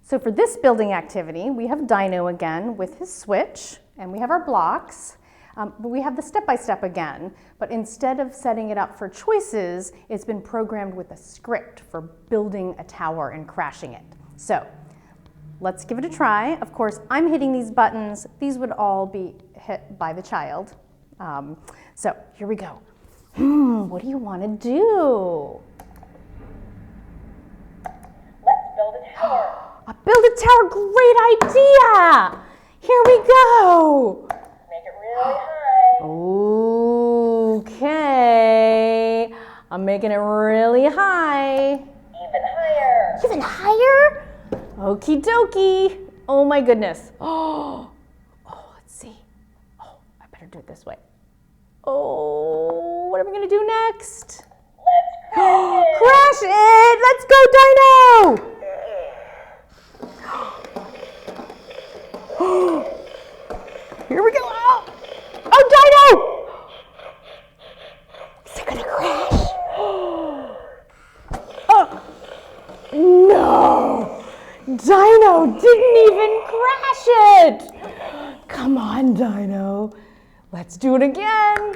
So for this building activity, we have Dino again with his switch, and we have our blocks, but we have the step-by-step again. But instead of setting it up for choices, it's been programmed with a script for building a tower and crashing it. So let's give it a try. Of course, I'm hitting these buttons. These would all be hit by the child. So here we go. What do you want to do? Let's build a tower. Build a tower, great idea! Here we go! Make it really high. Okay, I'm making it really high. Even higher. Even higher? Okie dokie. Oh my goodness. Oh, let's see. Oh, I better do it this way. Oh, what are we gonna do next? Let's crash it. Crash it! Let's go, Dino! Here we go. Oh, Dino! Is it gonna crash? Oh, no! Dino didn't even crash it! Come on, Dino. Let's do it again.